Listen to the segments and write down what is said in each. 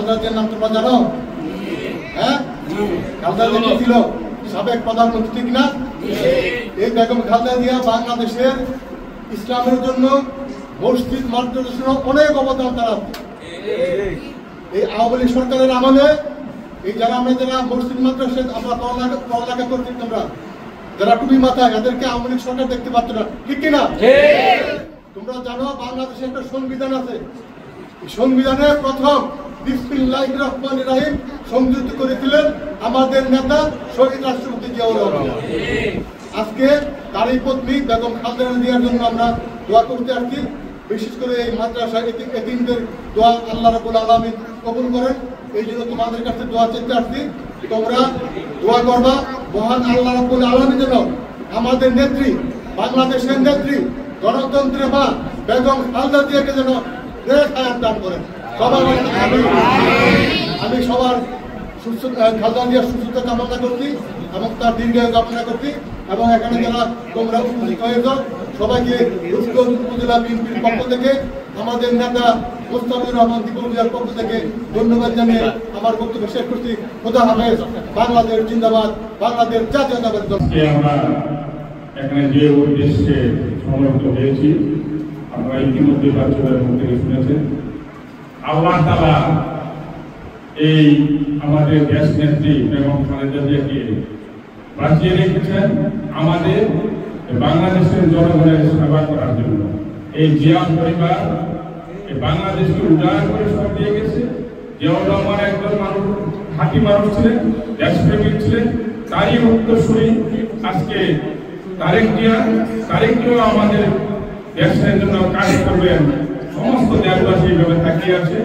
খালেদা জিয়ার নাম তোমরা জানো? হ্যাঁ, খালেদা জিয়া কি ছিল? সাবেক প্রধানমন্ত্রী, ঠিক না? এই বেগম খালেদা জিয়া বাংলাদেশের ইসলামের জন্য, মসজিদ মাদ্রাসার জন্য অনেক অবদান তারা। এই আওয়ামী লীগ সরকারের আমলে এই যারা মসজিদ মাদ্রাসায় আমরা পড়ালেখা করছি, তোমরা যারা টুপি মাথায়, এদেরকে আওয়ামী লীগ সরকার দেখতে পাচ্ছ না, ঠিক কিনা? তোমরা জানো বাংলাদেশে একটা সংবিধান আছে। সংবিধানে প্রথম বিসমিল্লাহির রহমানির রহিম সংযুক্ত করেছিলেন আমাদের নেতা শহীদ রাষ্ট্রপতি জিয়াউর রহমান। আজকে তারই পত্নী বেগম খালেদা জিয়ার জন্য আমরা দোয়া করতে আসছি। বিশেষ করে এই মাদ্রাসা এতিমদের দোয়া আল্লাহ রাব্বুল আলামিন কবুল করেন, এই জন্য তোমাদের কাছে দোয়া চেতে আসছি। তোমরা দোয়া করবা মহান আল্লাহ রাব্বুল আলামিন যেন আমাদের নেত্রী, বাংলাদেশের নেত্রী, গণতন্ত্রের মা বেগম খালেদা জিয়াকে যেন হায়াত দান করেন। সবার আমি সবার খালেদা জিয়ার সুস্থতা কামনা করছি এবং তার দীর্ঘায়ু কামনা করছি। এবং এখানে যারা তোমরা উপস্থিত হয়েছ সবাইকে রূপগঞ্জ উপজেলা বিএনপির পক্ষ থেকে, আমাদের নেতা মোস্তাফিজুর রহমান দীপক জিয়ার পক্ষ থেকে ধন্যবাদ জানিয়ে আমার বক্তব্য শেষ করছি। খোদা হাফেজ। বাংলাদেশ জিন্দাবাদ, বাংলাদেশ জাতীয়তাবাদী দল। আমরা এখানে যে উদ্দেশ্যে সমবেত হয়েছি আপনারা ইতিমধ্যে বাচ্চাদের মুখ থেকে শুনেছেন। আল্লাহ তাআলা এই আমাদের দেশ নেত্রী বেগম খালেদা জিয়াকে বাঁচিয়ে রেখেছেন আমাদের বাংলাদেশের জনগণের সেবা করার জন্য। এই জিয়া পরিবার বাংলাদেশকে উদার করে সব দিয়ে গেছে। জিয়াউর রহমান একজন মানুষ, খাঁটি মানুষ ছিলেন, দেশপ্রেমিক ছিলেন। তারই উত্তরসূরি আজকে তারেক জিয়াও আমাদের দেশের জন্য কাজ করবেন। সমস্ত দেশবাসী এইভাবে তাকিয়ে আছে।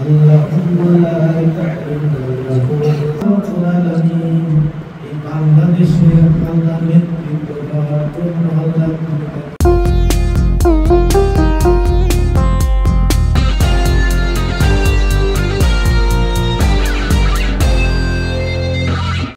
اللهم لا إله إلا الله